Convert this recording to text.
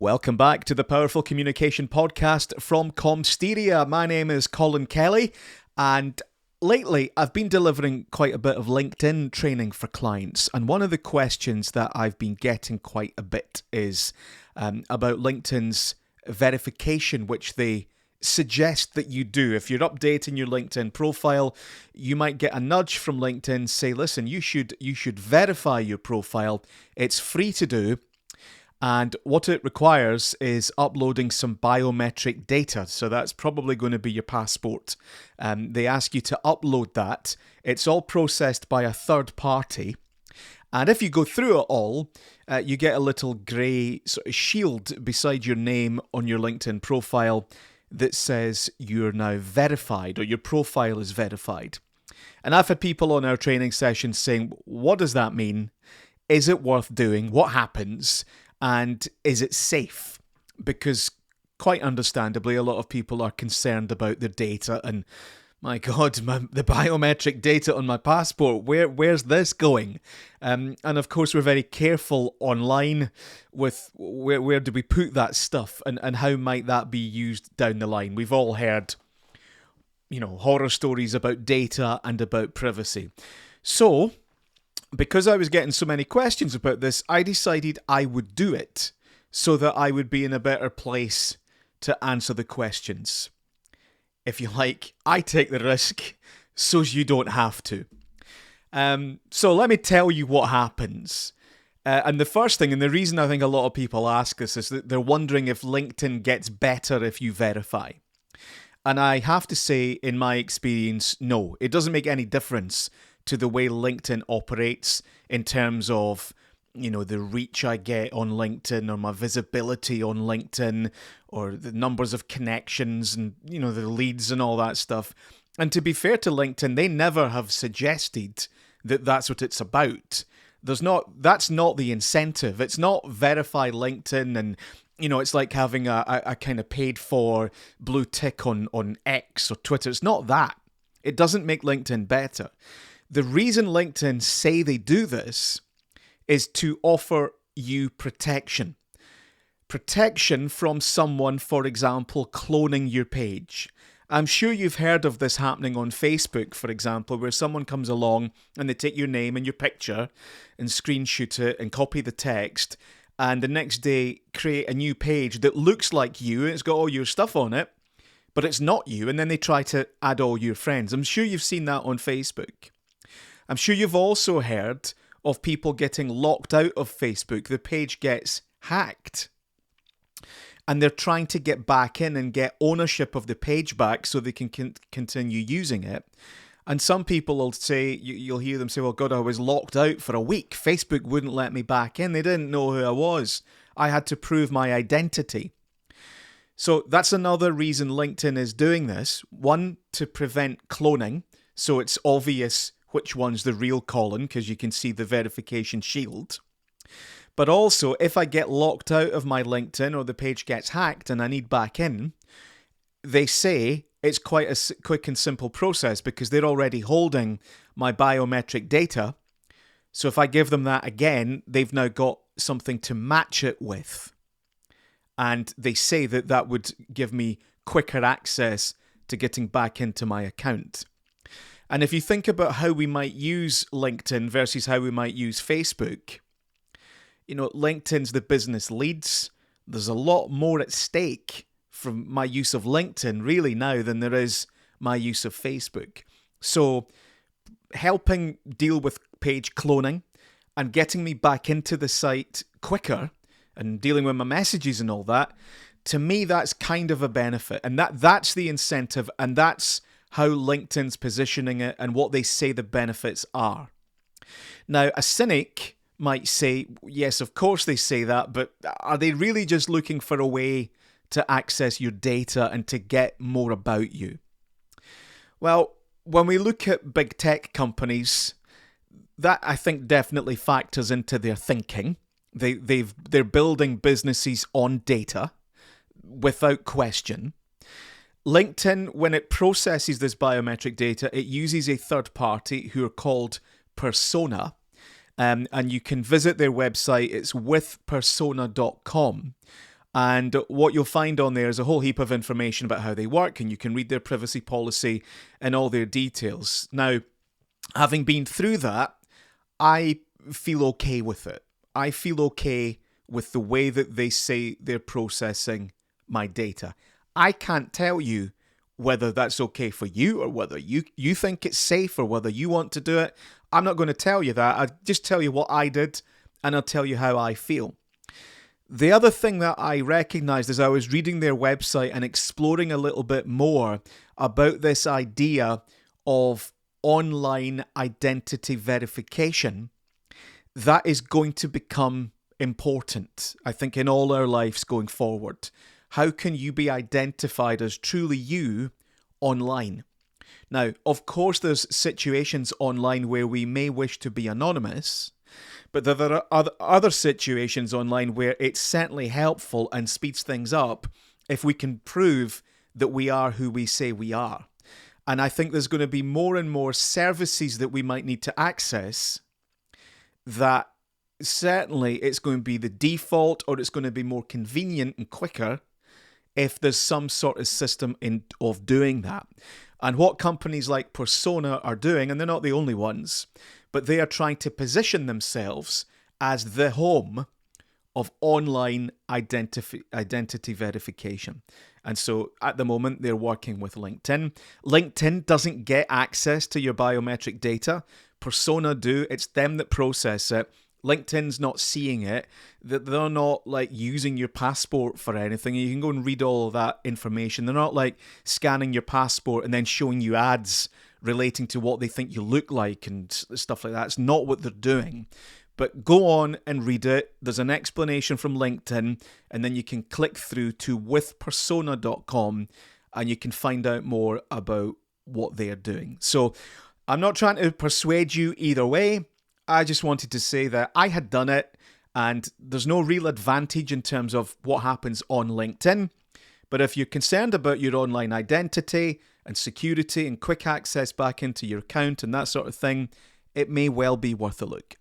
Welcome back to the Powerful Communication Podcast from Comsteria. My name is Colin Kelly, and lately I've been delivering quite a bit of LinkedIn training for clients, and one of the questions that I've been getting quite a bit is about LinkedIn's verification, which they suggest that you do. If you're updating your LinkedIn profile, you might get a nudge from LinkedIn say, listen, you should verify your profile. It's free to do. And what it requires is uploading some biometric data. So that's probably going to be your passport. They ask you to upload that. It's all processed by a third party. And if you go through it all, you get a little grey sort of shield beside your name on your LinkedIn profile that says you're now verified, or your profile is verified. And I've had people on our training sessions saying, what does that mean? Is it worth doing? What happens? And is it safe? Because quite understandably, a lot of people are concerned about their data and, my God, the biometric data on my passport, where's this going? And of course, we're very careful online with where do we put that stuff and how might that be used down the line. We've all heard, horror stories about data and about privacy. So, because I was getting so many questions about this, I decided I would do it so that I would be in a better place to answer the questions. If you like, I take the risk so you don't have to. So let me tell you what happens. And the first thing, and the reason I think a lot of people ask this, is that they're wondering if LinkedIn gets better if you verify. And I have to say, in my experience, no, it doesn't make any difference to the way LinkedIn operates in terms of, the reach I get on LinkedIn, or my visibility on LinkedIn, or the numbers of connections and, the leads and all that stuff. And to be fair to LinkedIn, they never have suggested that that's what it's about. That's not the incentive. It's not verify LinkedIn and, it's like having a kind of paid for blue tick on X or Twitter. It's not that. It doesn't make LinkedIn better. The reason LinkedIn say they do this is to offer you protection. Protection from someone, for example, cloning your page. I'm sure you've heard of this happening on Facebook, for example, where someone comes along and they take your name and your picture and screenshot it and copy the text, and the next day create a new page that looks like you and it's got all your stuff on it, but it's not you, and then they try to add all your friends. I'm sure you've seen that on Facebook. I'm sure you've also heard of people getting locked out of Facebook. The page gets hacked, and they're trying to get back in and get ownership of the page back so they can continue using it. And some people will say, you'll hear them say, well, God, I was locked out for a week. Facebook wouldn't let me back in. They didn't know who I was. I had to prove my identity. So that's another reason LinkedIn is doing this. One, to prevent cloning, so it's obvious which one's the real Colin, because you can see the verification shield. But also, if I get locked out of my LinkedIn or the page gets hacked and I need back in, they say it's quite a quick and simple process because they're already holding my biometric data. So if I give them that again, they've now got something to match it with. And they say that would give me quicker access to getting back into my account. And if you think about how we might use LinkedIn versus how we might use Facebook, LinkedIn's the business leads. There's a lot more at stake from my use of LinkedIn really now than there is my use of Facebook. So helping deal with page cloning and getting me back into the site quicker and dealing with my messages and all that, to me, that's kind of a benefit. And that's the incentive, and that's how LinkedIn's positioning it and what they say the benefits are. Now, a cynic might say, yes, of course they say that, but are they really just looking for a way to access your data and to get more about you? Well, when we look at big tech companies, that I think definitely factors into their thinking. They're building businesses on data without question. LinkedIn, when it processes this biometric data, it uses a third party who are called Persona. And you can visit their website. It's withpersona.com. And what you'll find on there is a whole heap of information about how they work, and you can read their privacy policy and all their details. Now, having been through that, I feel okay with it. I feel okay with the way that they say they're processing my data. I can't tell you whether that's okay for you, or whether you think it's safe, or whether you want to do it. I'm not going to tell you that. I'll just tell you what I did, and I'll tell you how I feel. The other thing that I recognized as I was reading their website and exploring a little bit more about this idea of online identity verification, that is going to become important, I think, in all our lives going forward. How can you be identified as truly you online? Now, of course, there's situations online where we may wish to be anonymous, but there are other situations online where it's certainly helpful and speeds things up if we can prove that we are who we say we are. And I think there's going to be more and more services that we might need to access that certainly it's going to be the default, or it's going to be more convenient and quicker if there's some sort of system of doing that. And what companies like Persona are doing, and they're not the only ones, but they are trying to position themselves as the home of online identity verification. And so at the moment, they're working with LinkedIn. LinkedIn doesn't get access to your biometric data. Persona do. It's them that process it. LinkedIn's not seeing it. They're not like using your passport for anything. You can go and read all of that information. They're not like scanning your passport and then showing you ads relating to what they think you look like and stuff like that. It's not what they're doing. But go on and read it. There's an explanation from LinkedIn, and then you can click through to withpersona.com and you can find out more about what they are doing. So I'm not trying to persuade you either way. I just wanted to say that I had done it, and there's no real advantage in terms of what happens on LinkedIn. But if you're concerned about your online identity and security and quick access back into your account and that sort of thing, it may well be worth a look.